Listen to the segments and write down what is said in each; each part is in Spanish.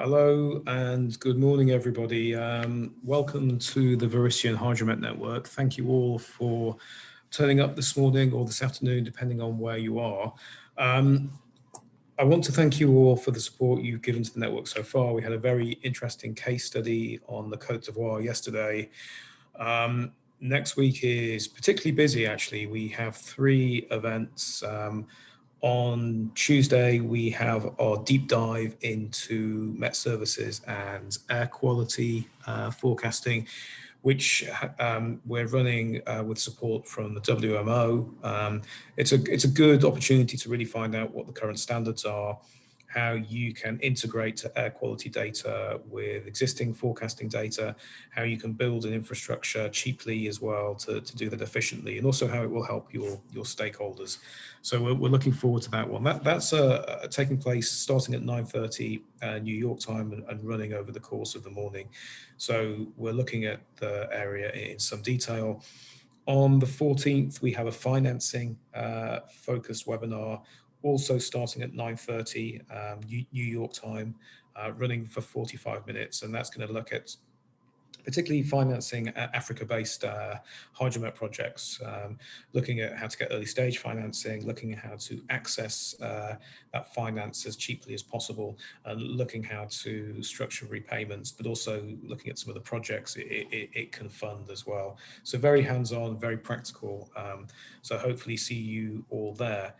Hello and good morning, everybody. Welcome to the Verition Hydromet Network. Thank you all for turning up this morning or this afternoon, depending on where you are. I want to thank you all for the support you've given to the network so far. We had a very interesting case study on the Côte d'Ivoire yesterday. Next week is particularly busy, actually. We have 3 events. On Tuesday, we have our deep dive into Met Services and air quality forecasting, which we're running with support from the WMO. It's a good opportunity to really find out what the current standards are, how you can integrate air quality data with existing forecasting data, how you can build an infrastructure cheaply as well to do that efficiently, and also how it will help your stakeholders. So we're looking forward to that one. That's taking place starting at 9:30 New York time and running over the course of the morning. So we're looking at the area in some detail. On the 14th, we have a financing focused webinar, also starting at 9:30 New York time, running for 45 minutes. And that's going to look at particularly financing Africa-based hydromet projects, looking at how to get early stage financing, looking at how to access that finance as cheaply as possible, and looking how to structure repayments, but also looking at some of the projects it can fund as well. So very hands-on, very practical. So hopefully see you all there.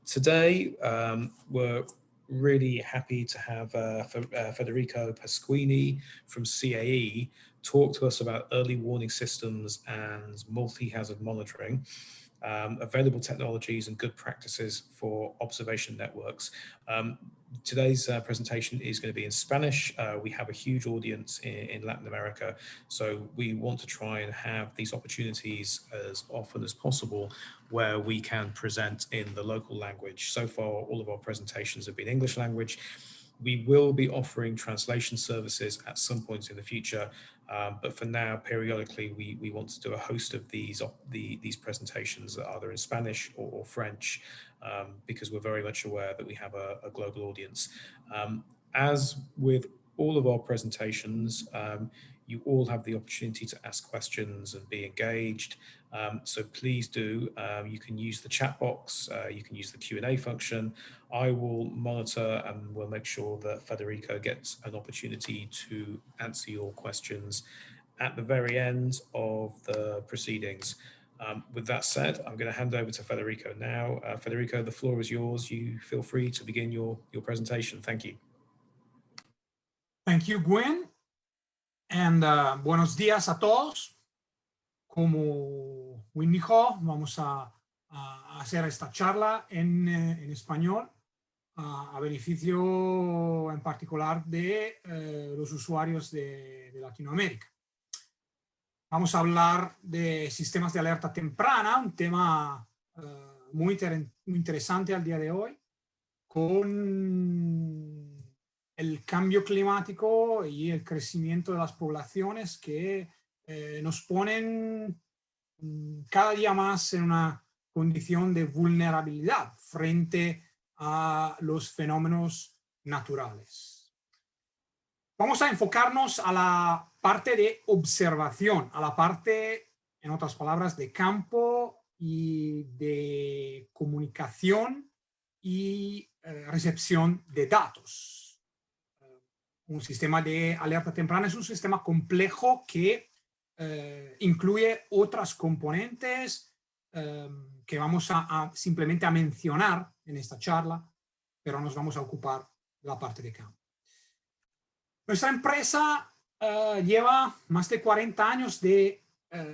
Today, we're really happy to have Federico Pasquini from CAE talk to us about early warning systems and multi-hazard monitoring, available technologies and good practices for observation networks. Today's presentation is going to be in Spanish. We have a huge audience in Latin America, so we want to try and have these opportunities as often as possible where we can present in the local language. So far, all of our presentations have been English language. We will be offering translation services at some point in the future, but for now, periodically, we want to do a host of these presentations either in Spanish or French, because we're very much aware that we have a global audience. As with all of our presentations, you all have the opportunity to ask questions and be engaged. So please do. You can use the chat box, you can use the Q&A function. I will monitor and we'll make sure that Federico gets an opportunity to answer your questions at the very end of the proceedings. With that said, I'm going to hand over to Federico now. Federico, the floor is yours. You feel free to begin your presentation. Thank you. Thank you, Gwen. And buenos días a todos. Como Gwen dijo, vamos a hacer esta charla en español a beneficio en particular de los usuarios de Latinoamérica. Vamos a hablar de sistemas de alerta temprana, un tema muy interesante al día de hoy, con el cambio climático y el crecimiento de las poblaciones que nos ponen cada día más en una condición de vulnerabilidad frente a los fenómenos naturales. Vamos a enfocarnos a la parte de observación, a la parte, en otras palabras, de campo y de comunicación y recepción de datos. Un sistema de alerta temprana es un sistema complejo que incluye otras componentes que vamos simplemente a mencionar en esta charla, pero nos vamos a ocupar de la parte de campo. Nuestra empresa lleva más de 40 años de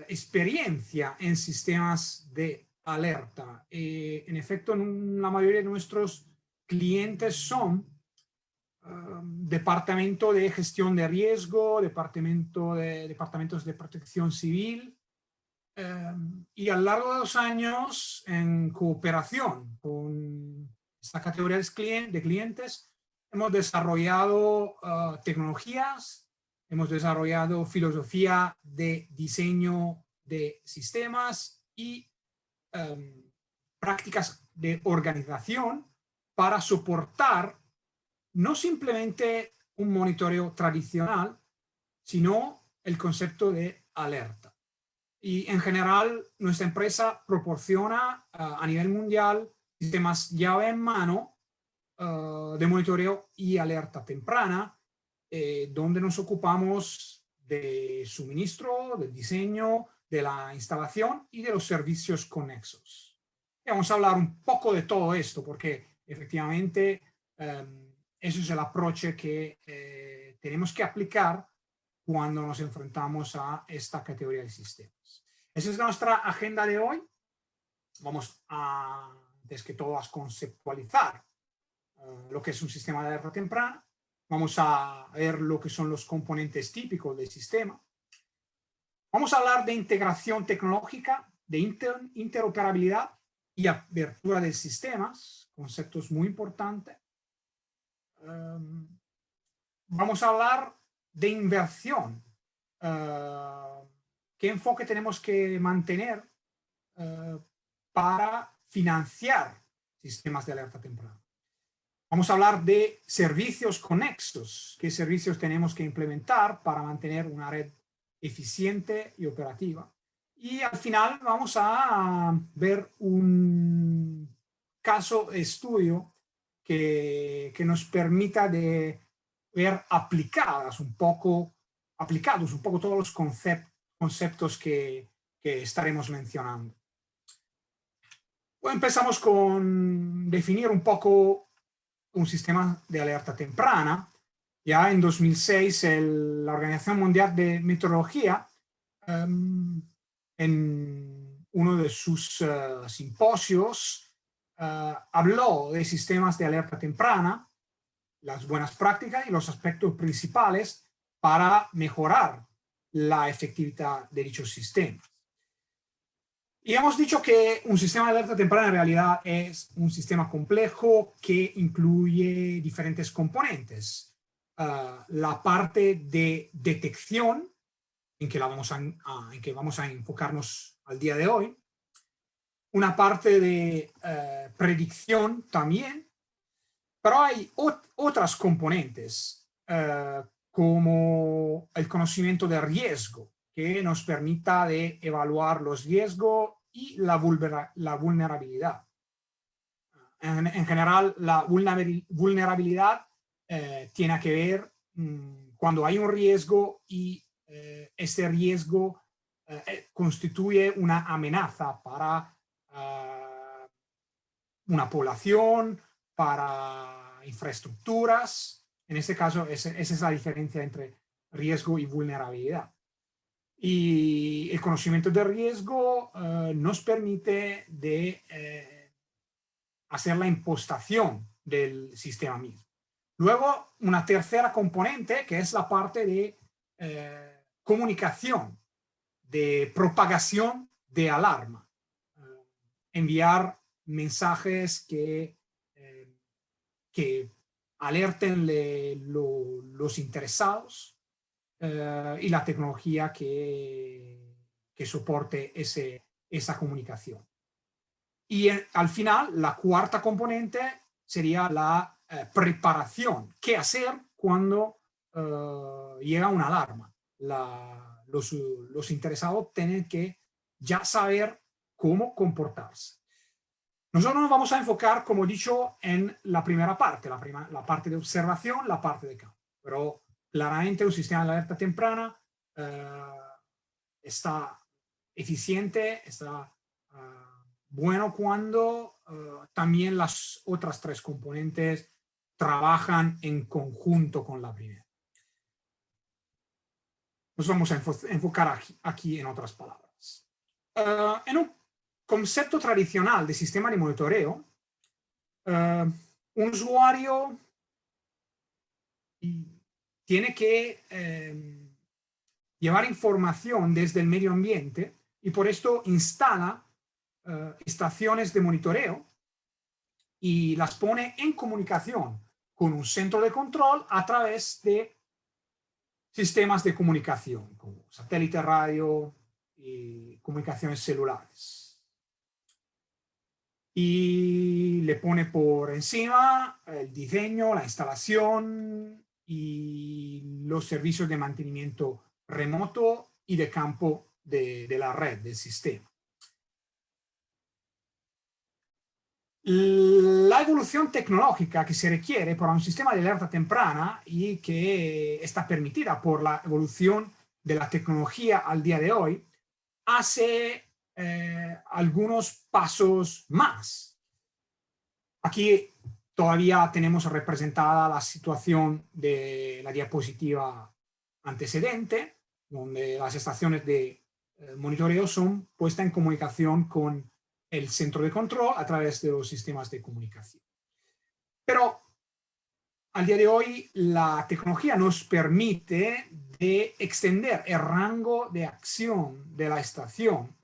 experiencia en sistemas de alerta. En efecto, la mayoría de nuestros clientes son departamento de gestión de riesgo, departamentos de protección civil, y a lo largo de los años, en cooperación con esta categoría de clientes, hemos desarrollado tecnologías, hemos desarrollado filosofía de diseño de sistemas y prácticas de organización para soportar no simplemente un monitoreo tradicional, sino el concepto de alerta. Y en general, nuestra empresa proporciona a nivel mundial sistemas llave en mano de monitoreo y alerta temprana, donde nos ocupamos de suministro, del diseño, de la instalación y de los servicios conexos. Y vamos a hablar un poco de todo esto, porque efectivamente eso es el approach que tenemos que aplicar cuando nos enfrentamos a esta categoría de sistemas. Esa es nuestra agenda de hoy. Vamos a, antes que todo, a conceptualizar lo que es un sistema de alerta temprana. Vamos a ver lo que son los componentes típicos del sistema. Vamos a hablar de integración tecnológica, de interoperabilidad y apertura de sistemas, conceptos muy importantes. Vamos a hablar de inversión. ¿Qué enfoque tenemos que mantener para financiar sistemas de alerta temprana? Vamos a hablar de servicios conexos. ¿Qué servicios tenemos que implementar para mantener una red eficiente y operativa? Y al final vamos a ver un caso estudio que nos permita de ver aplicados un poco todos los conceptos que estaremos mencionando. Bueno, empezamos con definir un poco un sistema de alerta temprana. Ya en 2006 la Organización Mundial de Meteorología, en uno de sus simposios, habló de sistemas de alerta temprana, las buenas prácticas y los aspectos principales para mejorar la efectividad de dichos sistemas. Y hemos dicho que un sistema de alerta temprana en realidad es un sistema complejo que incluye diferentes componentes. La parte de detección, en que vamos a enfocarnos al día de hoy. Una parte de predicción también. Pero hay otras componentes, como el conocimiento de riesgo, que nos permita de evaluar los riesgos y la vulnerabilidad. En general, la vulnerabilidad tiene que ver cuando hay un riesgo y este riesgo constituye una amenaza para una población, para infraestructuras. En este caso, esa es la diferencia entre riesgo y vulnerabilidad. Y el conocimiento de riesgo nos permite de hacer la impostación del sistema mismo. Luego, una tercera componente, que es la parte de comunicación, de propagación de alarma. Enviar mensajes que alerten los interesados y la tecnología que soporte esa comunicación. Y al final, la cuarta componente sería la preparación. ¿Qué hacer cuando llega una alarma? Los interesados tienen que ya saber cómo comportarse. Nosotros nos vamos a enfocar, como he dicho, en la primera parte, la parte de observación, la parte de campo. Pero claramente un sistema de alerta temprana está eficiente, está bueno cuando también las otras tres componentes trabajan en conjunto con la primera. Nos vamos a enfocar aquí en otras palabras. En un concepto tradicional de sistema de monitoreo, un usuario tiene que llevar información desde el medio ambiente y por esto instala estaciones de monitoreo y las pone en comunicación con un centro de control a través de sistemas de comunicación como satélite, radio y comunicaciones celulares. Y le pone por encima el diseño, la instalación y los servicios de mantenimiento remoto y de campo de la red, del sistema. La evolución tecnológica que se requiere para un sistema de alerta temprana y que está permitida por la evolución de la tecnología al día de hoy, hace algunos pasos más. Aquí todavía tenemos representada la situación de la diapositiva antecedente, donde las estaciones de monitoreo son puestas en comunicación con el centro de control a través de los sistemas de comunicación. Pero al día de hoy la tecnología nos permite de extender el rango de acción de la estación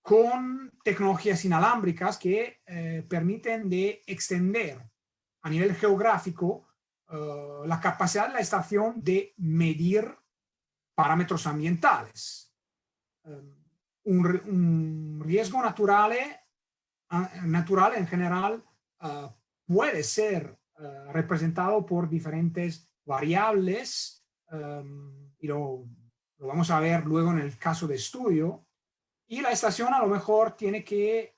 con tecnologías inalámbricas que permiten de extender a nivel geográfico la capacidad de la estación de medir parámetros ambientales. Un riesgo natural en general puede ser representado por diferentes variables y lo vamos a ver luego en el caso de estudio, y la estación a lo mejor tiene que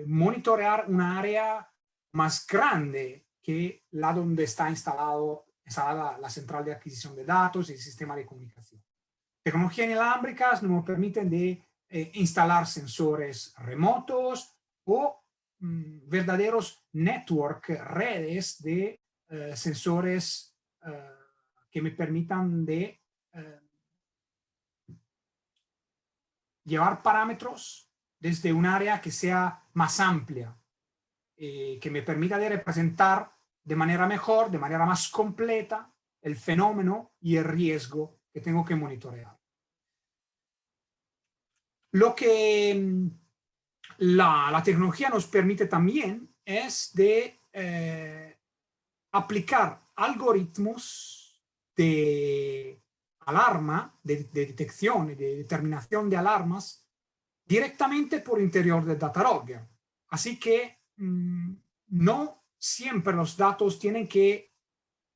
monitorear un área más grande que la donde está instalada la central de adquisición de datos y el sistema de comunicación. Tecnologías inalámbricas nos permiten de instalar sensores remotos o verdaderos network, redes de sensores que me permitan de llevar parámetros desde un área que sea más amplia, que me permita de representar de manera mejor, de manera más completa el fenómeno y el riesgo que tengo que monitorear. Lo que la tecnología nos permite también es de aplicar algoritmos de alarma, de detección y de determinación de alarmas directamente por interior del data logger. Así que no siempre los datos tienen que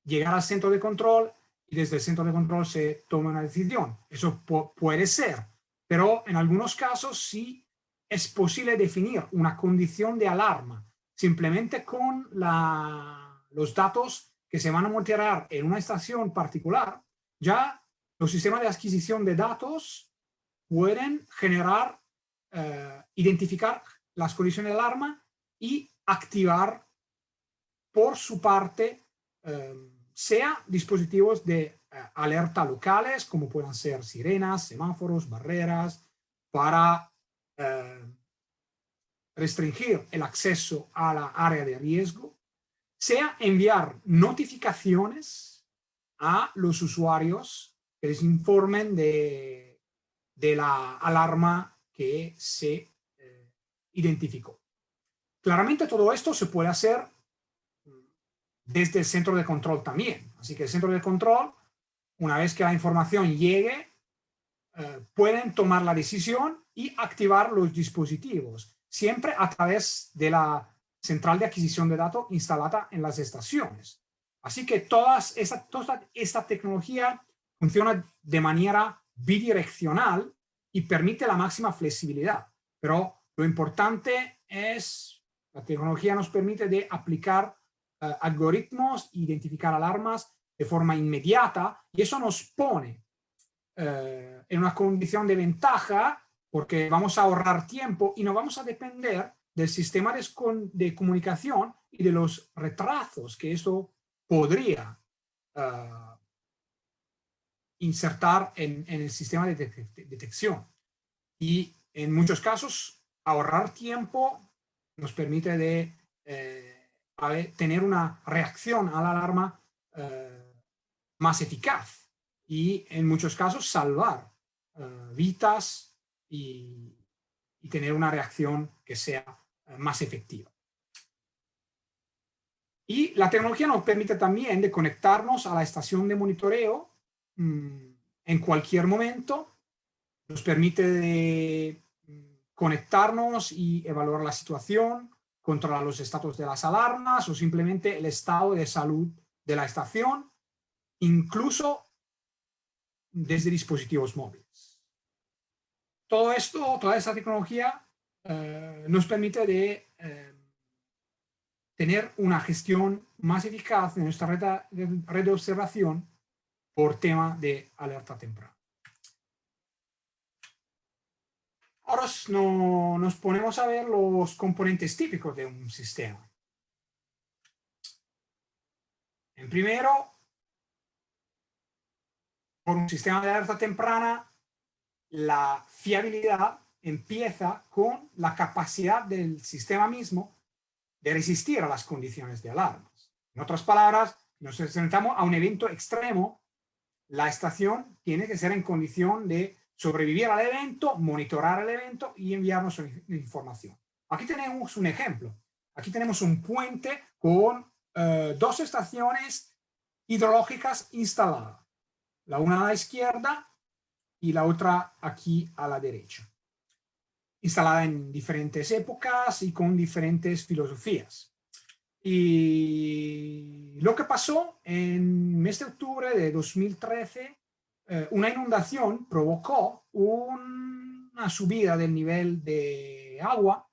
llegar al centro de control y desde el centro de control se toma una decisión. Eso puede ser, pero en algunos casos sí es posible definir una condición de alarma simplemente con los datos que se van a monitorear en una estación particular. Ya los sistemas de adquisición de datos pueden generar, identificar las condiciones de alarma y activar por su parte sea dispositivos de alerta locales, como puedan ser sirenas, semáforos, barreras, para restringir el acceso a la área de riesgo, sea enviar notificaciones a los usuarios que les informen de la alarma que se identificó. Claramente todo esto se puede hacer desde el centro de control también. Así que el centro de control, una vez que la información llegue, pueden tomar la decisión y activar los dispositivos, siempre a través de la central de adquisición de datos instalada en las estaciones. Así que toda esta tecnología funciona de manera bidireccional y permite la máxima flexibilidad. Pero lo importante es, la tecnología nos permite de aplicar algoritmos, identificar alarmas de forma inmediata, y eso nos pone en una condición de ventaja porque vamos a ahorrar tiempo y no vamos a depender del sistema de comunicación y de los retrasos que eso podría insertar en el sistema de detección. Y en muchos casos ahorrar tiempo nos permite de tener una reacción a la alarma más eficaz y en muchos casos salvar vidas y tener una reacción que sea más efectiva. Y la tecnología nos permite también de conectarnos a la estación de monitoreo en cualquier momento. Nos permite de conectarnos y evaluar la situación, controlar los estatus de las alarmas o simplemente el estado de salud de la estación incluso desde dispositivos móviles. Todo esto, toda esta tecnología nos permite de tener una gestión más eficaz de nuestra red de observación por tema de alerta temprana. Ahora nos ponemos a ver los componentes típicos de un sistema. En primero, por un sistema de alerta temprana, la fiabilidad empieza con la capacidad del sistema mismo de resistir a las condiciones de alarmas. En otras palabras, nos enfrentamos a un evento extremo, la estación tiene que ser en condición de sobrevivir al evento, monitorar el evento y enviarnos información. Aquí tenemos un ejemplo. Aquí tenemos un puente con dos estaciones hidrológicas instaladas. La una a la izquierda y la otra aquí a la derecha. Instalada en diferentes épocas y con diferentes filosofías. Y lo que pasó en el mes de octubre de 2013, una inundación provocó una subida del nivel de agua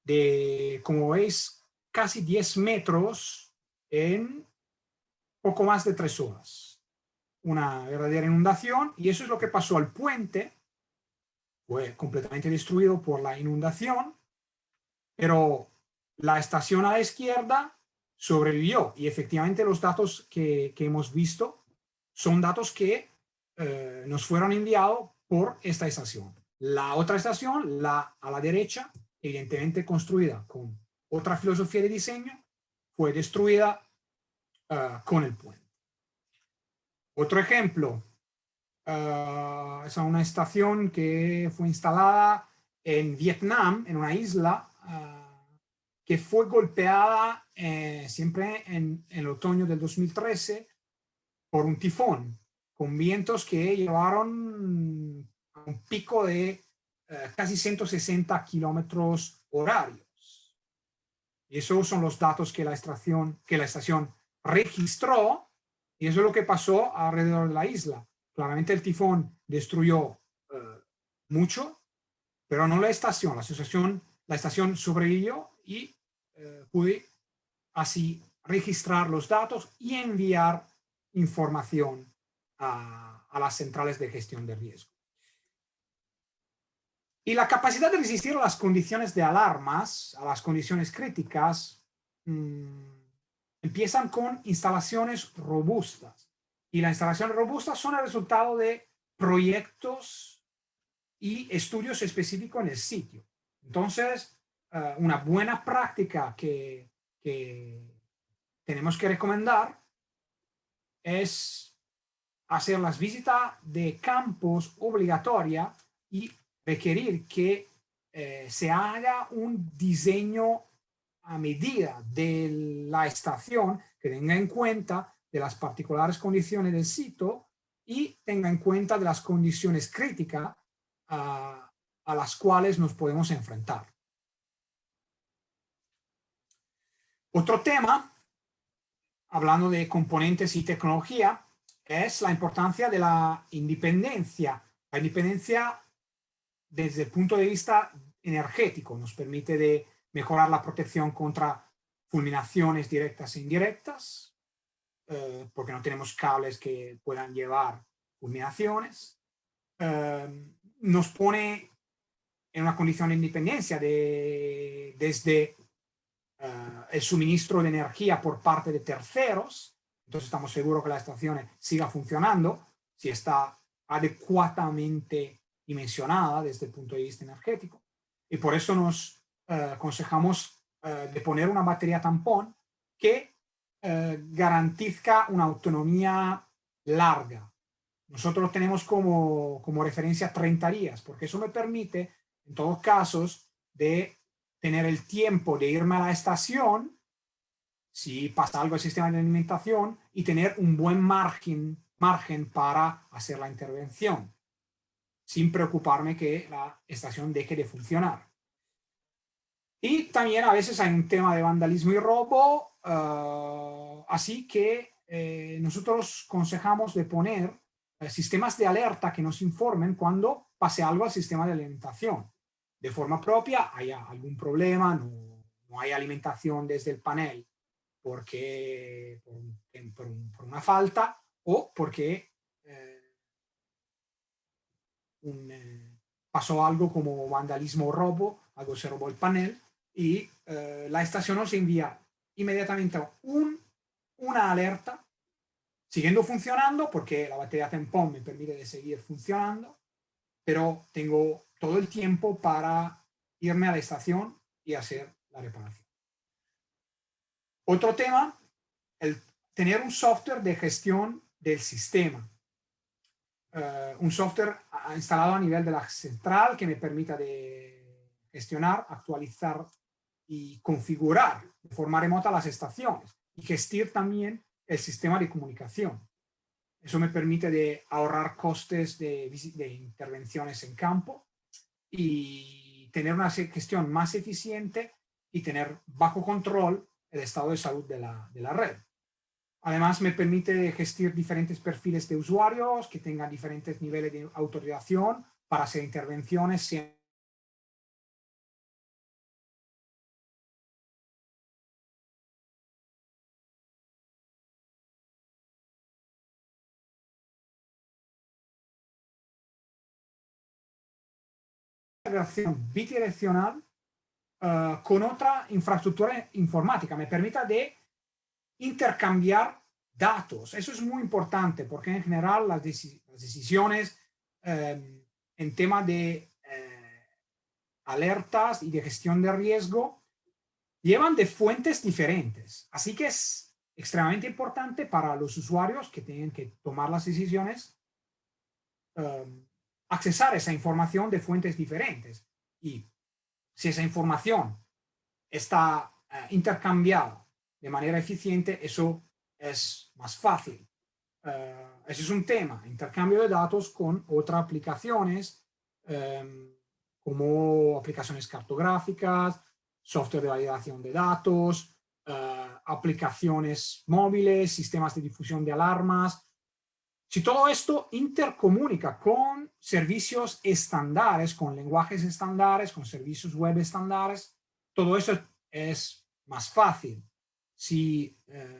de, como veis, casi 10 metros en poco más de 3 horas. Una verdadera inundación, y eso es lo que pasó al puente. Fue completamente destruido por la inundación, pero la estación a la izquierda sobrevivió, y efectivamente los datos que hemos visto son datos que nos fueron enviados por esta estación. La otra estación, a la derecha, evidentemente construida con otra filosofía de diseño, fue destruida con el puente. Otro ejemplo, es una estación que fue instalada en Vietnam, en una isla, que fue golpeada siempre en el otoño del 2013 por un tifón, con vientos que llevaron a un pico de casi 160 kilómetros horarios. Y esos son los datos que la estación registró, y eso es lo que pasó alrededor de la isla. Claramente el tifón destruyó mucho, pero no la estación. La estación sobrevivió y pude así registrar los datos y enviar información a las centrales de gestión de riesgo. Y la capacidad de resistir a las condiciones de alarmas, a las condiciones críticas, empiezan con instalaciones robustas. Y las instalaciones robustas son el resultado de proyectos y estudios específicos en el sitio. Entonces, una buena práctica que tenemos que recomendar es hacer las visitas de campos obligatoria y requerir que se haga un diseño a medida de la estación que tenga en cuenta de las particulares condiciones del sitio y tenga en cuenta de las condiciones críticas a las cuales nos podemos enfrentar. Otro tema, hablando de componentes y tecnología, es la importancia de la independencia. La independencia desde el punto de vista energético nos permite de mejorar la protección contra fulminaciones directas e indirectas, porque no tenemos cables que puedan llevar fulminaciones. Nos pone en una condición de independencia desde el suministro de energía por parte de terceros. Entonces estamos seguros que la estación siga funcionando si está adecuadamente dimensionada desde el punto de vista energético. Y por eso nos aconsejamos de poner una batería tampón que garantiza una autonomía larga. Nosotros tenemos como referencia 30 días, porque eso me permite, en todos casos, de tener el tiempo de irme a la estación, si pasa algo al sistema de alimentación, y tener un buen margen para hacer la intervención, sin preocuparme que la estación deje de funcionar. Y también a veces hay un tema de vandalismo y robo, así que nosotros aconsejamos de poner sistemas de alerta que nos informen cuando pase algo al sistema de alimentación. De forma propia, haya algún problema, no hay alimentación desde el panel porque por una falta o porque pasó algo como vandalismo o robo, algo se robó el panel y la estación nos envía inmediatamente una alerta, siguiendo funcionando porque la batería tampón me permite de seguir funcionando, pero tengo todo el tiempo para irme a la estación y hacer la reparación. Otro tema, el tener un software de gestión del sistema. Un software instalado a nivel de la central que me permita de gestionar, actualizar y configurar de forma remota las estaciones y gestionar también el sistema de comunicación. Eso me permite de ahorrar costes de intervenciones en campo y tener una gestión más eficiente y tener bajo control el estado de salud de la red. Además, me permite gestionar diferentes perfiles de usuarios que tengan diferentes niveles de autorización para hacer intervenciones sin integración bidireccional con otra infraestructura informática. Me permite de intercambiar datos. Eso es muy importante porque en general las decisiones en tema de alertas y de gestión de riesgo llevan de fuentes diferentes. Así que es extremadamente importante para los usuarios que tienen que tomar las decisiones accesar esa información de fuentes diferentes. Y si esa información está intercambiada de manera eficiente, eso es más fácil. Ese es un tema, intercambio de datos con otras aplicaciones, como aplicaciones cartográficas, software de validación de datos, aplicaciones móviles, sistemas de difusión de alarmas. Si todo esto intercomunica con servicios estándares, con lenguajes estándares, con servicios web estándares, todo eso es más fácil. Si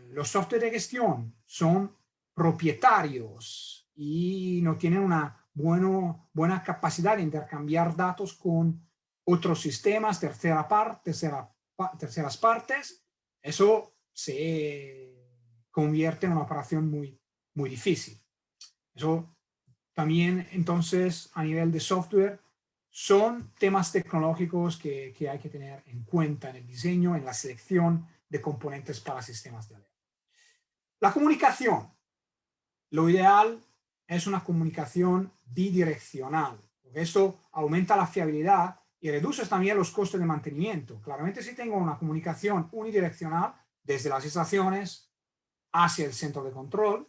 los software de gestión son propietarios y no tienen una buena capacidad de intercambiar datos con otros sistemas, terceras partes, eso se convierte en una operación muy difícil. Eso también, entonces, a nivel de software, son temas tecnológicos que hay que tener en cuenta en el diseño, en la selección de componentes para sistemas de alerta. La comunicación. Lo ideal es una comunicación bidireccional, porque esto aumenta la fiabilidad y reduce también los costes de mantenimiento. Claramente, si tengo una comunicación unidireccional desde las estaciones hacia el centro de control,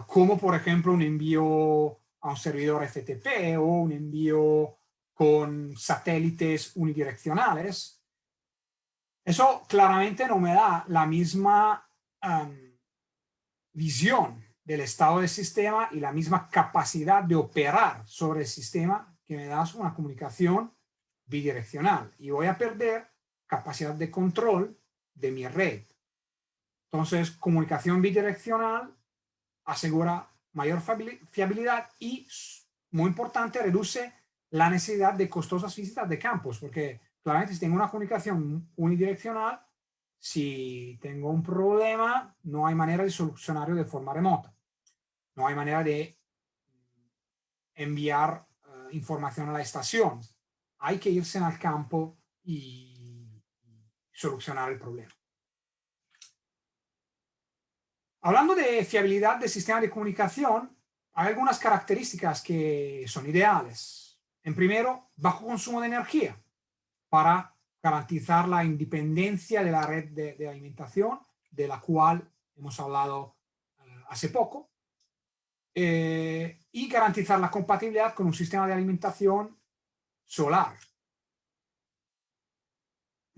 como por ejemplo un envío a un servidor FTP o un envío con satélites unidireccionales, eso claramente no me da la misma visión del estado del sistema y la misma capacidad de operar sobre el sistema que me da una comunicación bidireccional, y voy a perder capacidad de control de mi red. Entonces, comunicación bidireccional asegura mayor fiabilidad y, muy importante, reduce la necesidad de costosas visitas de campos, porque claramente si tengo una comunicación unidireccional, si tengo un problema, no hay manera de solucionarlo de forma remota. No hay manera de enviar información a la estación. Hay que irse al campo y solucionar el problema. Hablando de fiabilidad del sistema de comunicación, hay algunas características que son ideales. En primero, bajo consumo de energía para garantizar la independencia de la red de alimentación, de la cual hemos hablado hace poco, y garantizar la compatibilidad con un sistema de alimentación solar.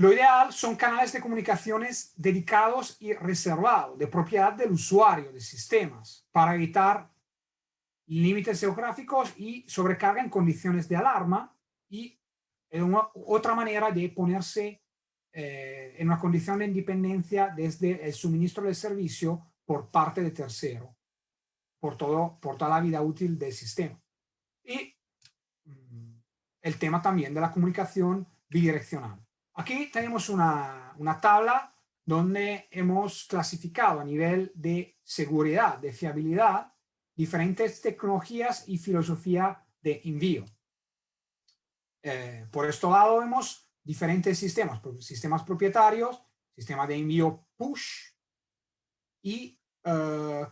Lo ideal son canales de comunicaciones dedicados y reservados, de propiedad del usuario de sistemas, para evitar límites geográficos y sobrecarga en condiciones de alarma, y otra manera de ponerse en una condición de independencia desde el suministro del servicio por parte de tercero, por toda la vida útil del sistema. Y el tema también de la comunicación bidireccional. Aquí tenemos una tabla donde hemos clasificado a nivel de seguridad, de fiabilidad, diferentes tecnologías y filosofía de envío. Por este lado vemos diferentes sistemas propietarios, sistema de envío push y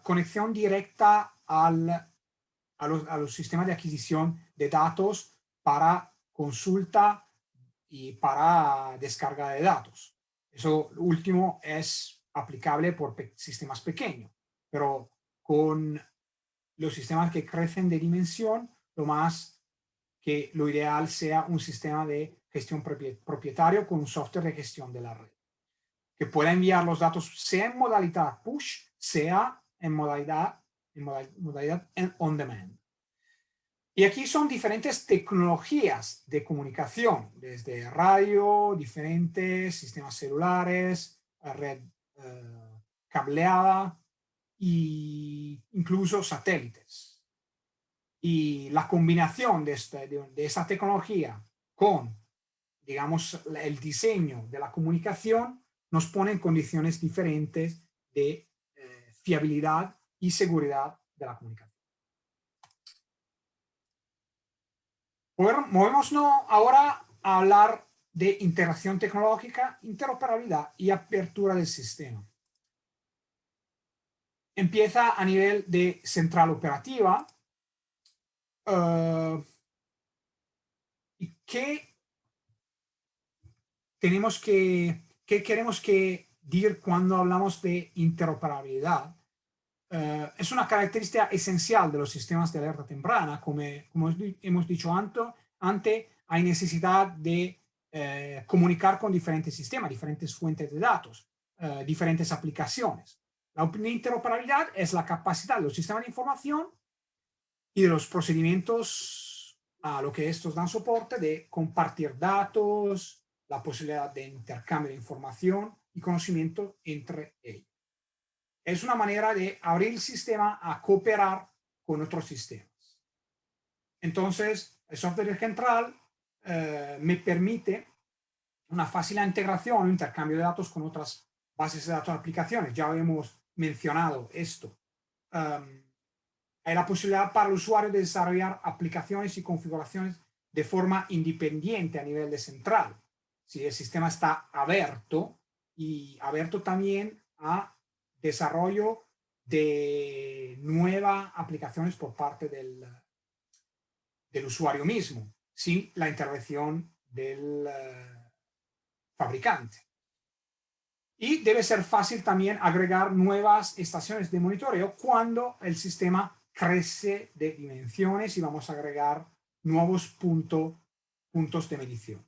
conexión directa a los sistemas de adquisición de datos para consulta y para descarga de datos. Eso último es aplicable por sistemas pequeños, pero con los sistemas que crecen de dimensión, lo ideal sea un sistema de gestión propietario con un software de gestión de la red, que pueda enviar los datos sea en modalidad push, sea en modalidad on demand. Y aquí son diferentes tecnologías de comunicación, desde radio, diferentes sistemas celulares, red cableada e incluso satélites. Y la combinación de esa tecnología con, digamos, el diseño de la comunicación nos pone en condiciones diferentes de fiabilidad y seguridad de la comunicación. Movémonos ahora a hablar de integración tecnológica, interoperabilidad y apertura del sistema. Empieza a nivel de central operativa. ¿Y qué queremos que decir cuando hablamos de interoperabilidad? Es una característica esencial de los sistemas de alerta temprana. Como hemos dicho antes, hay necesidad de comunicar con diferentes sistemas, diferentes fuentes de datos, diferentes aplicaciones. La interoperabilidad es la capacidad de los sistemas de información y de los procedimientos a lo que estos dan soporte de compartir datos, la posibilidad de intercambio de información y conocimiento entre ellos. Es una manera de abrir el sistema a cooperar con otros sistemas. Entonces, el software central me permite una fácil integración, un intercambio de datos con otras bases de datos de aplicaciones. Ya hemos mencionado esto. Hay la posibilidad para el usuario de desarrollar aplicaciones y configuraciones de forma independiente a nivel de central. Si el sistema está abierto, y abierto también a desarrollo de nuevas aplicaciones por parte del usuario mismo, sin la intervención del fabricante. Y debe ser fácil también agregar nuevas estaciones de monitoreo cuando el sistema crece de dimensiones y vamos a agregar nuevos puntos de medición.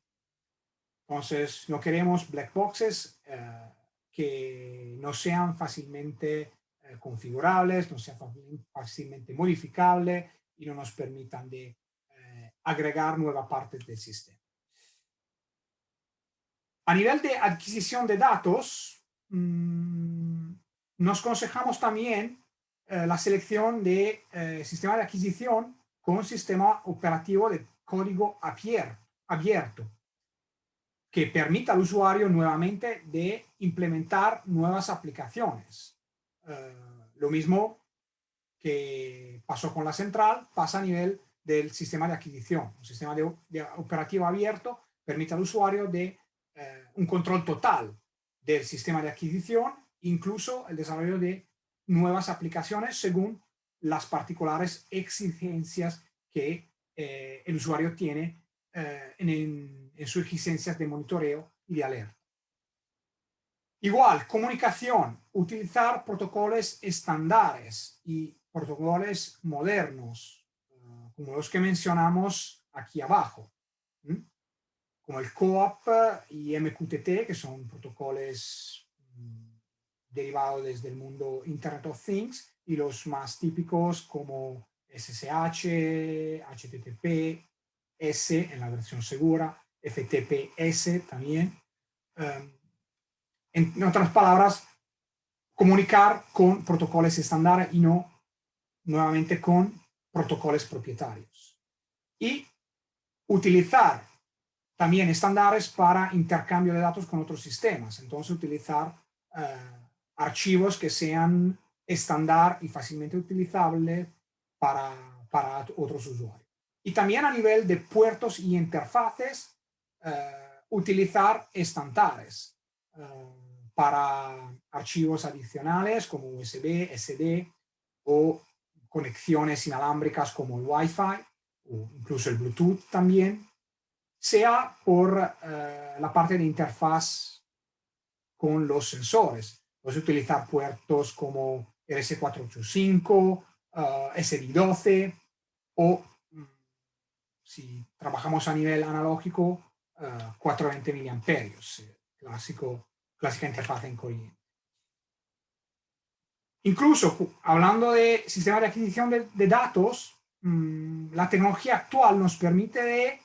Entonces, no queremos black boxes que no sean fácilmente configurables, no sean fácilmente modificables y no nos permitan de agregar nuevas partes del sistema. A nivel de adquisición de datos, nos aconsejamos también la selección de sistema de adquisición con un sistema operativo de código abierto que permita al usuario nuevamente de implementar nuevas aplicaciones. Lo mismo que pasó con la central, pasa a nivel del sistema de adquisición. Un sistema de operativo abierto permite al usuario de un control total del sistema de adquisición, incluso el desarrollo de nuevas aplicaciones según las particulares exigencias que el usuario tiene en sus exigencias de monitoreo y de alerta. Igual, comunicación, utilizar protocolos estándares y protocolos modernos, como los que mencionamos aquí abajo. como el COAP y MQTT, que son protocolos derivados desde el mundo Internet of Things, y los más típicos como SSH, HTTP, S en la versión segura, FTP-S también. En otras palabras, comunicar con protocolos estándar y no nuevamente con protocolos propietarios. Y utilizar también estándares para intercambio de datos con otros sistemas. Entonces, utilizar archivos que sean estándar y fácilmente utilizables para otros usuarios. Y también a nivel de puertos y interfaces, utilizar estándares para archivos adicionales como USB, SD o conexiones inalámbricas como el Wi-Fi o incluso el Bluetooth también, sea por la parte de interfaz con los sensores. Puedes utilizar puertos como RS485, SB12 o, si trabajamos a nivel analógico, 420 miliamperios, clásica interfaz en corriente. Incluso hablando de sistemas de adquisición de datos, la tecnología actual nos permite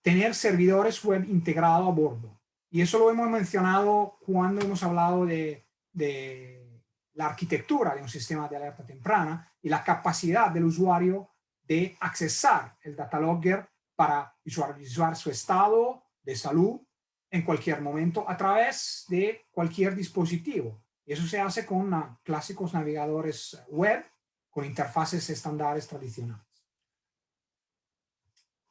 tener servidores web integrados a bordo. Y eso lo hemos mencionado cuando hemos hablado de la arquitectura de un sistema de alerta temprana y la capacidad del usuario de accesar el data logger para visualizar su estado de salud en cualquier momento a través de cualquier dispositivo. Y eso se hace con clásicos navegadores web con interfaces estándares tradicionales.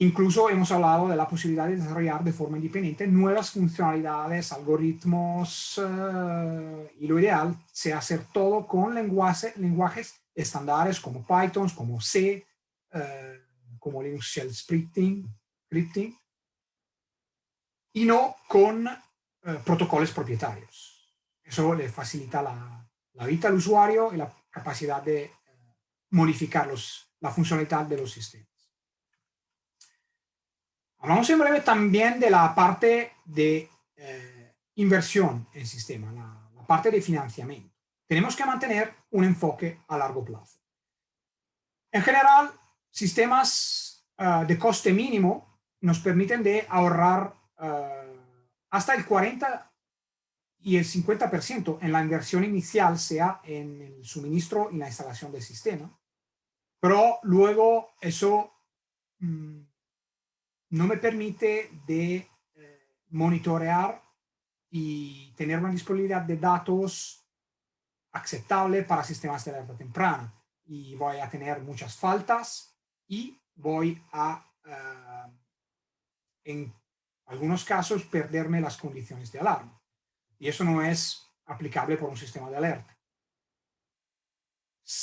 Incluso hemos hablado de la posibilidad de desarrollar de forma independiente nuevas funcionalidades, algoritmos, y lo ideal sea hacer todo con lenguajes estándares como Python, como C, como Linux Shell Scripting, y no con protocolos propietarios. Eso le facilita la vida al usuario y la capacidad de modificar la funcionalidad de los sistemas. Hablamos en breve también de la parte de inversión en sistema, la parte de financiamiento. Tenemos que mantener un enfoque a largo plazo. En general, sistemas de coste mínimo nos permiten de ahorrar hasta el 40 y el 50% en la inversión inicial, sea en el suministro y la instalación del sistema, pero luego eso no me permite de monitorear y tener una disponibilidad de datos aceptable para sistemas de alerta temprana. Y voy a tener muchas faltas y voy a, en algunos casos, perderme las condiciones de alarma. Y eso no es aplicable por un sistema de alerta.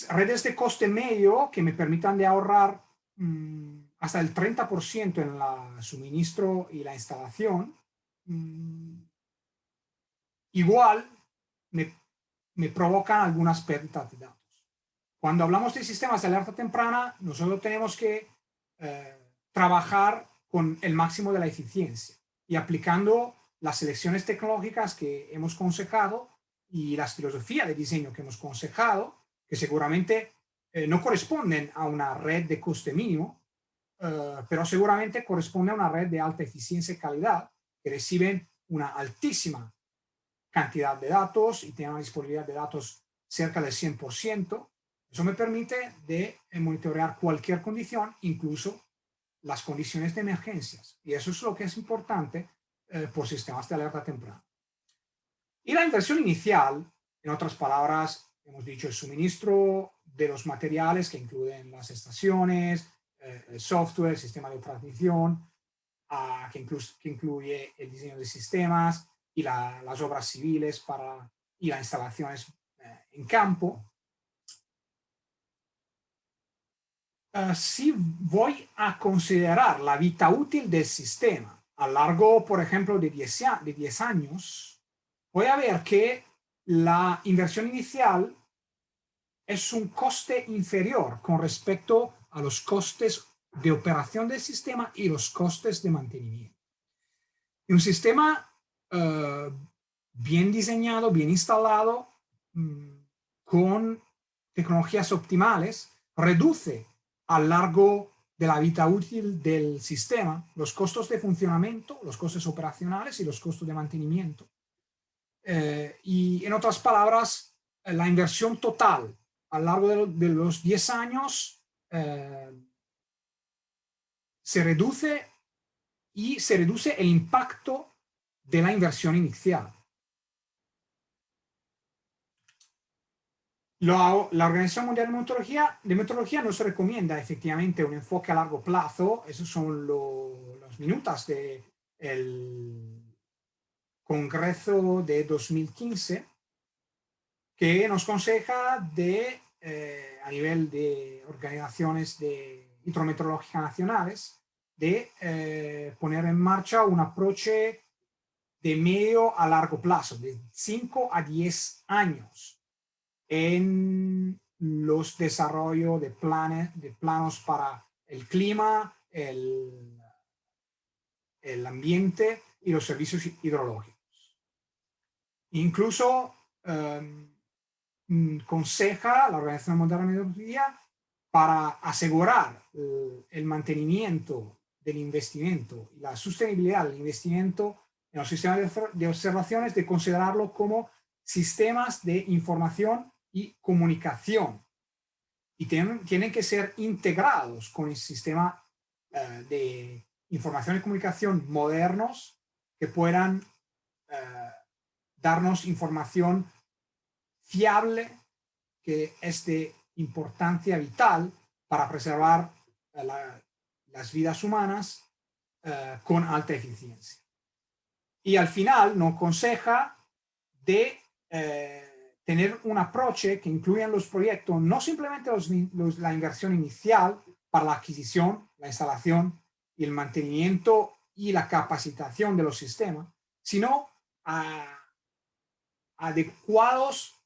Redes de coste medio que me permitan de ahorrar hasta el 30% en el suministro y la instalación, igual me provocan algunas pérdidas de datos. Cuando hablamos de sistemas de alerta temprana, nosotros tenemos que trabajar con el máximo de la eficiencia y aplicando las selecciones tecnológicas que hemos aconsejado y las filosofías de diseño que hemos aconsejado, que seguramente no corresponden a una red de coste mínimo, pero seguramente corresponde a una red de alta eficiencia y calidad, que reciben una altísima cantidad de datos y tienen una disponibilidad de datos cerca del 100%. Eso me permite de monitorear cualquier condición, incluso las condiciones de emergencias. Y eso es lo que es importante por sistemas de alerta temprana. Y la inversión inicial, en otras palabras, hemos dicho el suministro de los materiales que incluyen las estaciones, el software, el sistema de transmisión, que incluye el diseño de sistemas y las obras civiles y las instalaciones en campo. Si voy a considerar la vida útil del sistema a largo, por ejemplo, de 10 años, voy a ver que la inversión inicial es un coste inferior con respecto a los costes de operación del sistema y los costes de mantenimiento. Y un sistema bien diseñado, bien instalado, con tecnologías optimales, reduce a lo largo de la vida útil del sistema los costos de funcionamiento, los costos operacionales y los costos de mantenimiento. Y en otras palabras, la inversión total a lo largo de los 10 años se reduce, y se reduce el impacto de la inversión inicial. La Organización Mundial de Meteorología nos recomienda efectivamente un enfoque a largo plazo. Esos son las minutas del Congreso de 2015, que nos aconseja a nivel de organizaciones hidrometeorológicas nacionales, de poner en marcha un approach de medio a largo plazo, de 5 a 10 años, en los desarrollos de planos para el clima, el ambiente y los servicios hidrológicos. Incluso aconseja la Organización Mundial de Meteorología para asegurar el mantenimiento del investimento y la sostenibilidad del investimento en los sistemas de observaciones, de considerarlo como sistemas de información y comunicación. Y tienen que ser integrados con el sistema de información y comunicación modernos que puedan darnos información fiable, que es de importancia vital para preservar las vidas humanas con alta eficiencia. Y al final nos aconseja de tener un approach que incluya en los proyectos no simplemente la inversión inicial para la adquisición, la instalación y el mantenimiento y la capacitación de los sistemas, sino adecuados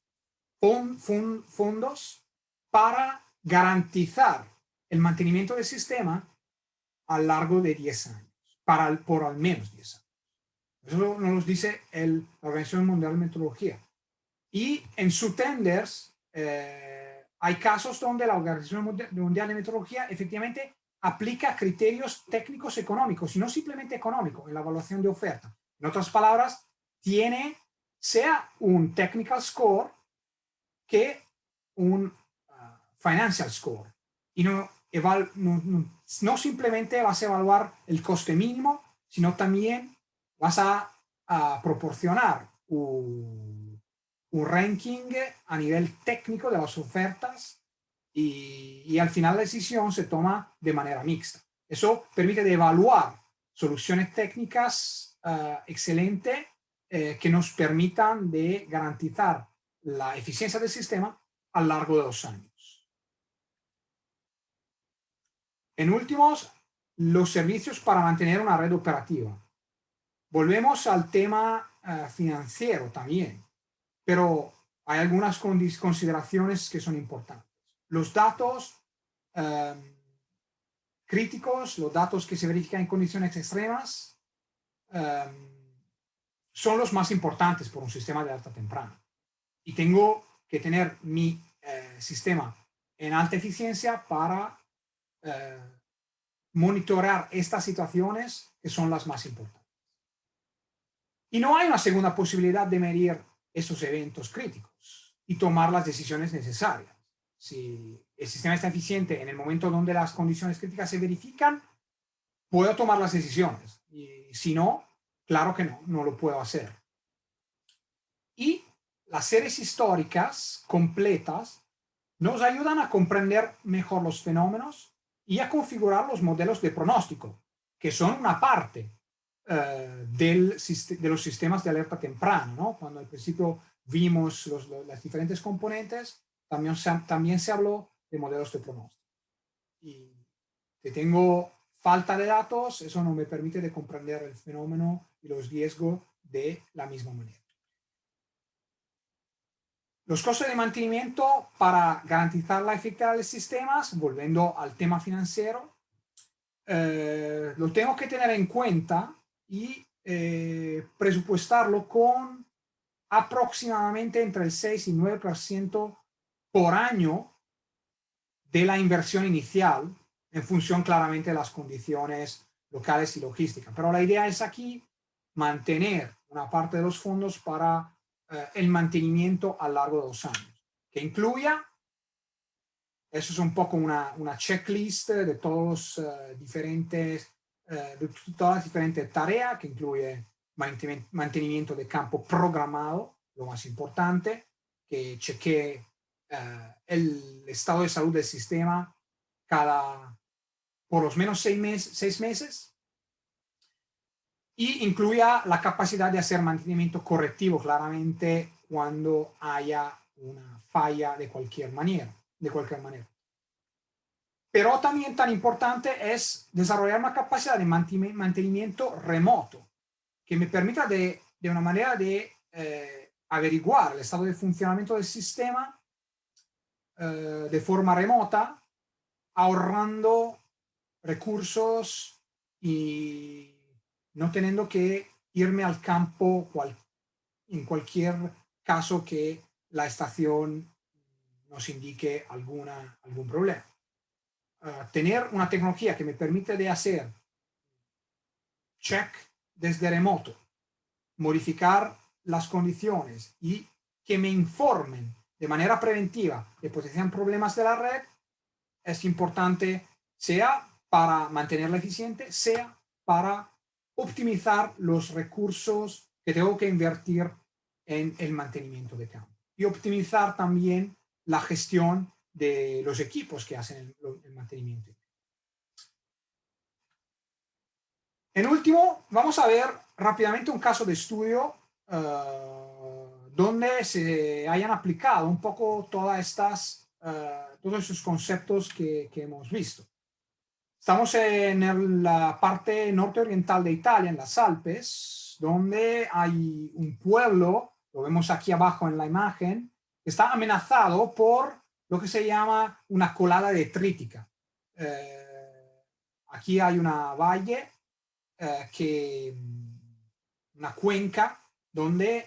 fondos para garantizar el mantenimiento del sistema a lo largo de 10 años, por al menos 10 años. Eso nos dice la Organización Mundial de Meteorología. Y en sus tenders hay casos donde la Organización Mundial de Meteorología efectivamente aplica criterios técnicos económicos, y no simplemente económicos, en la evaluación de oferta. En otras palabras, tiene sea un technical score que un financial score. Y no simplemente vas a evaluar el coste mínimo, sino también vas a proporcionar un ranking a nivel técnico de las ofertas, y al final la decisión se toma de manera mixta. Eso permite de evaluar soluciones técnicas excelentes que nos permitan de garantizar la eficiencia del sistema a lo largo de los años. En últimos, los servicios para mantener una red operativa. Volvemos al tema financiero también, pero hay algunas consideraciones que son importantes. Los datos críticos, los datos que se verifican en condiciones extremas, son los más importantes por un sistema de alerta temprana. Y tengo que tener mi sistema en alta eficiencia para monitorear estas situaciones que son las más importantes. Y no hay una segunda posibilidad de medir esos eventos críticos y tomar las decisiones necesarias. Si el sistema está eficiente en el momento donde las condiciones críticas se verifican, puedo tomar las decisiones. Y si no, claro que no lo puedo hacer. Y las series históricas completas nos ayudan a comprender mejor los fenómenos y a configurar los modelos de pronóstico, que son una parte de los sistemas de alerta temprana, ¿no? Cuando al principio vimos las diferentes componentes, también se habló de modelos de pronóstico. Y si tengo falta de datos, eso no me permite de comprender el fenómeno y los riesgos de la misma manera. Los costos de mantenimiento para garantizar la efectividad de los sistemas, volviendo al tema financiero, lo tengo que tener en cuenta, y presupuestarlo con aproximadamente entre el 6 y 9% por año de la inversión inicial, en función claramente de las condiciones locales y logísticas. Pero la idea es aquí mantener una parte de los fondos para el mantenimiento a lo largo de 2 años, que incluya, eso es un poco una checklist de todos de todas las diferentes tareas, que incluye mantenimiento de campo programado, lo más importante, que chequee el estado de salud del sistema por lo menos 6 meses, y incluya la capacidad de hacer mantenimiento correctivo claramente cuando haya una falla de cualquier manera. Pero también tan importante es desarrollar una capacidad de mantenimiento remoto que me permita de una manera de averiguar el estado de funcionamiento del sistema de forma remota, ahorrando recursos y no teniendo que irme al campo en cualquier caso que la estación nos indique algún problema. Tener una tecnología que me permite de hacer check desde remoto, modificar las condiciones y que me informen de manera preventiva de potenciales problemas de la red es importante, sea para mantenerla eficiente, sea para optimizar los recursos que tengo que invertir en el mantenimiento de campo y optimizar también la gestión de los equipos que hacen el mantenimiento. En último, vamos a ver rápidamente un caso de estudio donde se hayan aplicado un poco todos esos conceptos que hemos visto. Estamos en la parte norte-oriental de Italia, en las Alpes, donde hay un pueblo, lo vemos aquí abajo en la imagen, que está amenazado por lo que se llama una colada detrítica. Aquí hay una valle, una cuenca, donde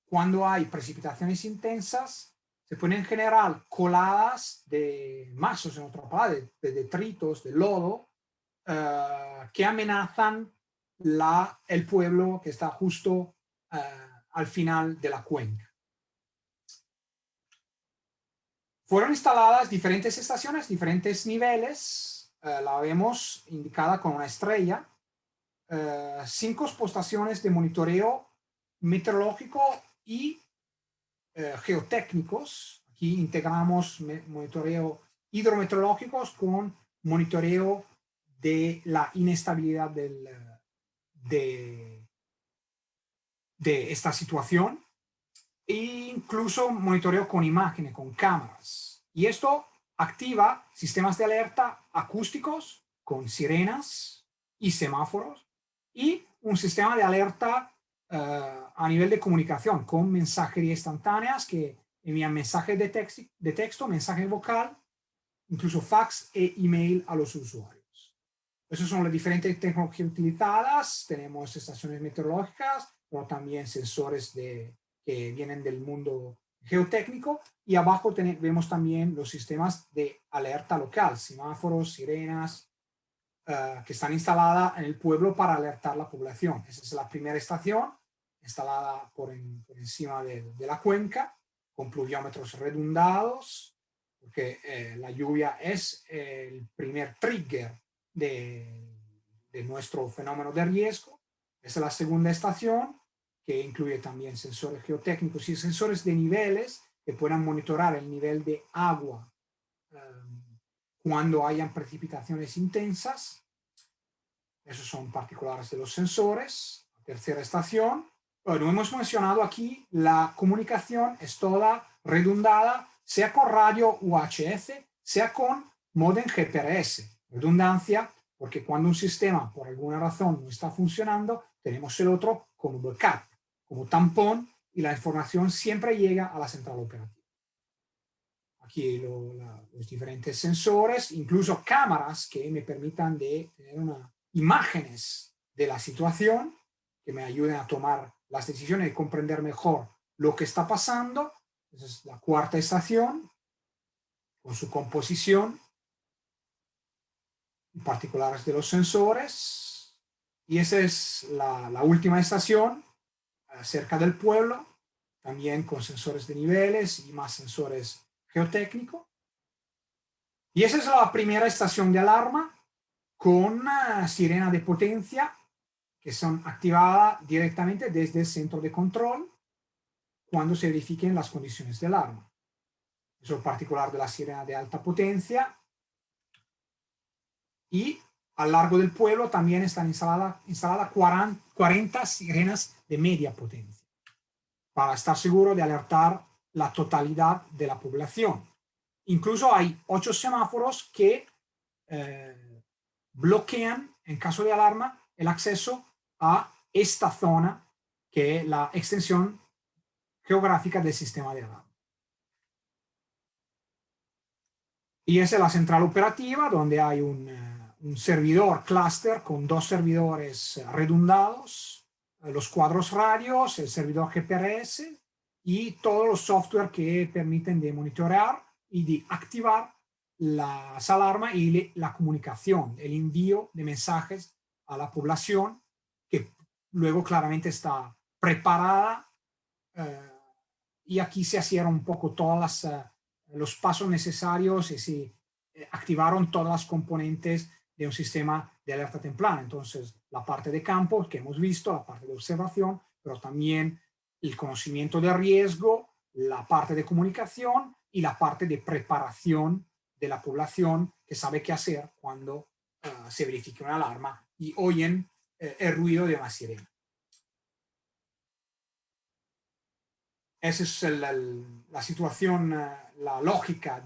cuando hay precipitaciones intensas, se pueden generar coladas de mazos, en otra palabra, de detritos, de lodo, que amenazan el pueblo que está justo al final de la cuenca. Fueron instaladas diferentes estaciones, diferentes niveles, la vemos indicada con una estrella, 5 postaciones de monitoreo meteorológico y geotécnicos. Aquí integramos monitoreo hidrometeorológicos con monitoreo de la inestabilidad de esta situación, e incluso monitoreo con imágenes, con cámaras. Y esto activa sistemas de alerta acústicos con sirenas y semáforos, y un sistema de alerta a nivel de comunicación con mensajería instantáneas que envían mensajes de texto, mensaje vocal, incluso fax e email a los usuarios. Esas son las diferentes tecnologías utilizadas. Tenemos estaciones meteorológicas, pero también sensores que vienen del mundo geotécnico, y abajo vemos también los sistemas de alerta local, semáforos, sirenas, que están instaladas en el pueblo para alertar a la población. Esa es la primera estación, instalada por encima de la cuenca, con pluviómetros redundados, porque la lluvia es el primer trigger de nuestro fenómeno de riesgo. Esa es la segunda estación, que incluye también sensores geotécnicos y sensores de niveles que puedan monitorar el nivel de agua cuando hayan precipitaciones intensas. Esos son particulares de los sensores. La tercera estación. Bueno, hemos mencionado aquí, la comunicación es toda redundada, sea con radio UHF, sea con módem GPRS. Redundancia, porque cuando un sistema por alguna razón no está funcionando, tenemos el otro como backup, como tampón, y la información siempre llega a la central operativa. Aquí los diferentes sensores, incluso cámaras que me permitan de tener imágenes de la situación que me ayuden a tomar las decisiones y comprender mejor lo que está pasando. Esa es la cuarta estación, con su composición, en particular de los sensores. Y esa es la última estación, cerca del pueblo, también con sensores de niveles y más sensores geotécnicos. Y esa es la primera estación de alarma con sirena de potencia que son activadas directamente desde el centro de control cuando se verifiquen las condiciones de alarma. Eso es particular de la sirena de alta potencia. Y a lo largo del pueblo también están instaladas 40 sirenas de media potencia para estar seguro de alertar la totalidad de la población. Incluso hay 8 semáforos que bloquean, en caso de alarma, el acceso a esta zona, que es la extensión geográfica del sistema de alarma. Y esa es la central operativa, donde hay un servidor clúster con 2 servidores redundados, los cuadros radios, el servidor GPRS y todos los software que permiten de monitorear y de activar las alarmas y la comunicación, el envío de mensajes a la población, que luego claramente está preparada. Y aquí se hicieron un poco todos los pasos necesarios y se activaron todas las componentes de un sistema de alerta temprana. Entonces, la parte de campo que hemos visto, la parte de observación, pero también el conocimiento de riesgo, la parte de comunicación y la parte de preparación de la población que sabe qué hacer cuando se verifique una alarma y oyen el ruido de una sirena. Esa es la situación, la lógica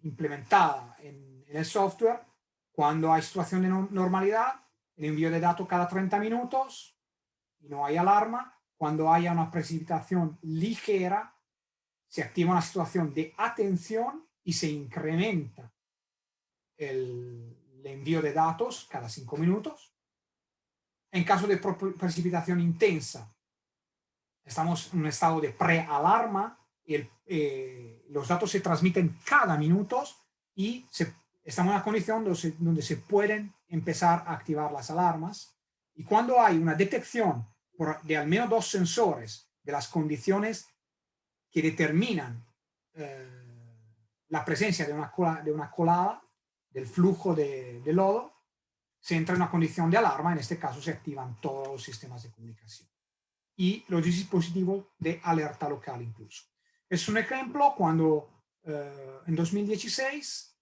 implementada en el software. Cuando hay situación de normalidad, el envío de datos cada 30 minutos y no hay alarma. Cuando haya una precipitación ligera, se activa una situación de atención y se incrementa el envío de datos cada 5 minutos. En caso de precipitación intensa, estamos en un estado de prealarma y los datos se transmiten cada minuto y estamos en una condición donde se pueden empezar a activar las alarmas. Y cuando hay una detección de al menos 2 sensores de las condiciones que determinan la presencia de una colada, del flujo de lodo, se entra en una condición de alarma. En este caso se activan todos los sistemas de comunicación y los dispositivos de alerta local incluso. Es un ejemplo cuando en 2016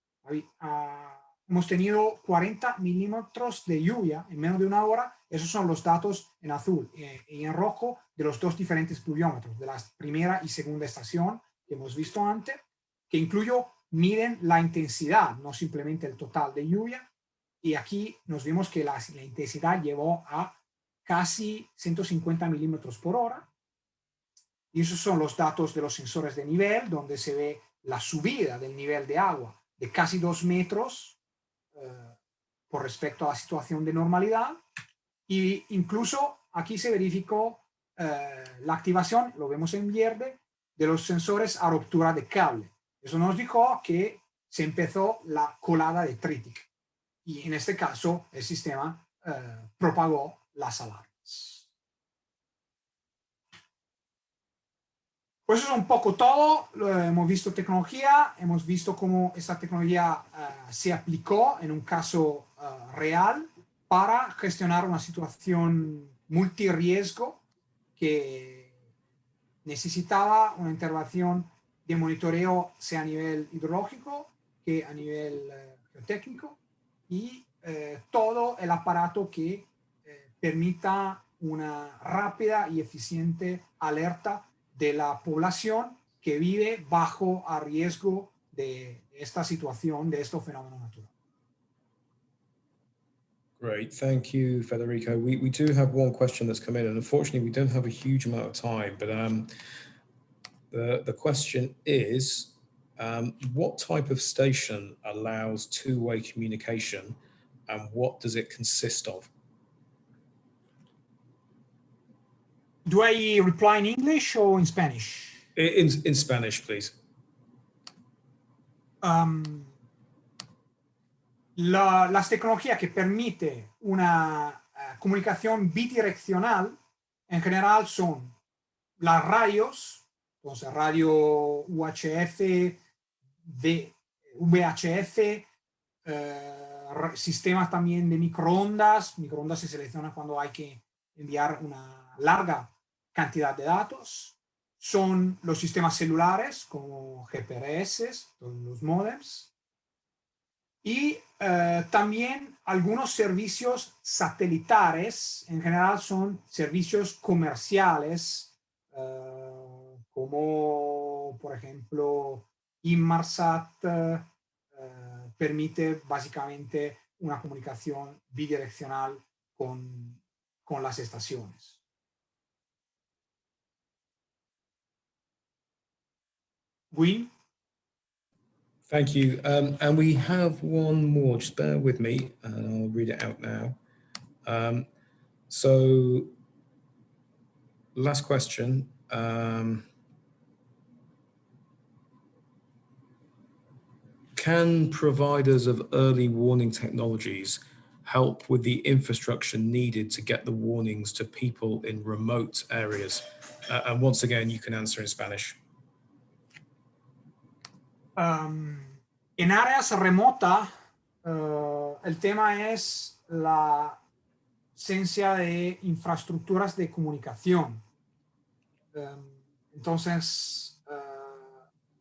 hemos tenido 40 milímetros de lluvia en menos de una hora. Esos son los datos en azul y en rojo de los 2 diferentes pluviómetros, de la primera y segunda estación que hemos visto antes, que miden la intensidad, no simplemente el total de lluvia. Y aquí nos vimos que la intensidad llegó a casi 150 milímetros por hora. Y esos son los datos de los sensores de nivel, donde se ve la subida del nivel de agua de casi 2 metros por respecto a la situación de normalidad. Y incluso aquí se verificó la activación, lo vemos en verde, de los sensores a ruptura de cable. Eso nos dijo que se empezó la colada de Tritic. Y en este caso el sistema propagó las alarmas. Pues eso es un poco todo. Hemos visto tecnología, hemos visto cómo esta tecnología se aplicó en un caso real para gestionar una situación multirriesgo que necesitaba una intervención de monitoreo, sea a nivel hidrológico que a nivel geotécnico, y todo el aparato que permita una rápida y eficiente alerta de la población que vive bajo a riesgo de esta situación, de este fenómeno natural. Great, thank you, Federico. We do have one question that's come in, and unfortunately we don't have a huge amount of time, but the question is, what type of station allows two-way communication and what does it consist of? Do I reply in English or in Spanish? In Spanish, please. Las tecnologías que permiten una comunicación bidireccional en general son las radios, entonces radio UHF, VHF, sistemas también de microondas. Microondas se selecciona cuando hay que enviar una larga cantidad de datos. Son los sistemas celulares como GPS, los modems. Y también algunos servicios satelitares, en general son servicios comerciales, como por ejemplo Inmarsat, permite básicamente una comunicación bidireccional con las estaciones. Win? Thank you. And we have one more, just bear with me and I'll read it out now. So last question. Can providers of early warning technologies help with the infrastructure needed to get the warnings to people in remote areas? And once again, you can answer in Spanish. En áreas remotas, el tema es la ausencia de infraestructuras de comunicación. Entonces,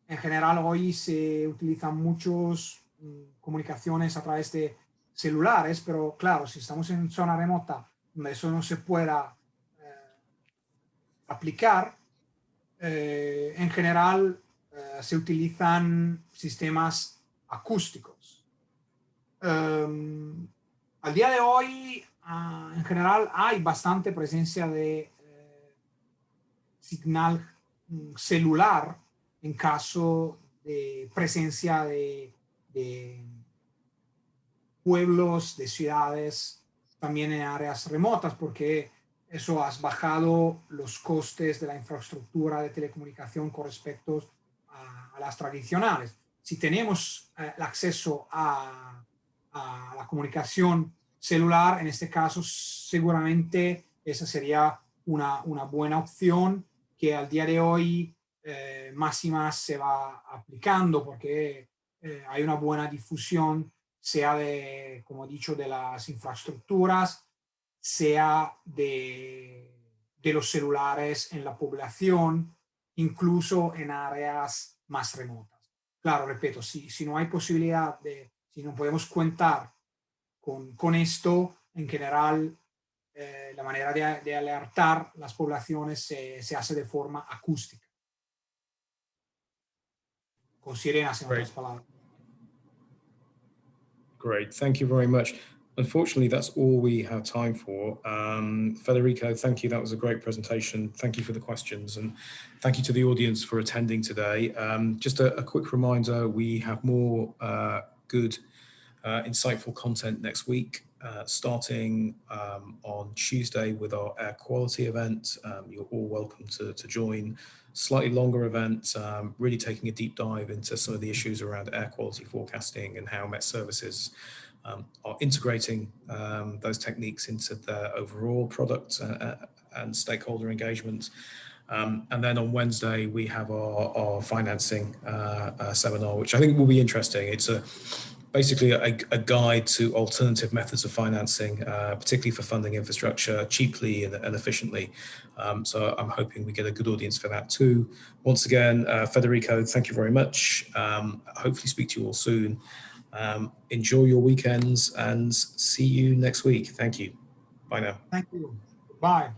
en general hoy se utilizan muchas comunicaciones a través de celulares, pero claro, si estamos en zona remota donde eso no se pueda aplicar, en general se utilizan sistemas acústicos. Al día de hoy, en general, hay bastante presencia de señal celular en caso de presencia de pueblos, de ciudades, también en áreas remotas, porque eso has bajado los costes de la infraestructura de telecomunicación con respecto a las tradicionales. Si tenemos el acceso a la comunicación celular, en este caso seguramente esa sería una buena opción que al día de hoy más y más se va aplicando porque hay una buena difusión, sea de, como he dicho, de las infraestructuras, sea de los celulares en la población, incluso en áreas más remotas. Claro, repito, si no hay posibilidad si no podemos contar con esto, en general, la manera de alertar las poblaciones se hace de forma acústica. Con sirenas, en otras palabras. Great, thank you very much. Unfortunately, that's all we have time for. Federico, thank you. That was a great presentation. Thank you for the questions and thank you to the audience for attending today. Just a quick reminder, we have more good, insightful content next week, starting on Tuesday with our air quality event. You're all welcome to join. Slightly longer event, really taking a deep dive into some of the issues around air quality forecasting and how Met Services are integrating those techniques into their overall product and stakeholder engagement. And then on Wednesday, we have our financing seminar, which I think will be interesting. It's basically a guide to alternative methods of financing, particularly for funding infrastructure cheaply and efficiently. So I'm hoping we get a good audience for that too. Once again, Federico, thank you very much. Hopefully speak to you all soon. Enjoy your weekends and see you next week. Thank you. Bye now. Thank you. Bye.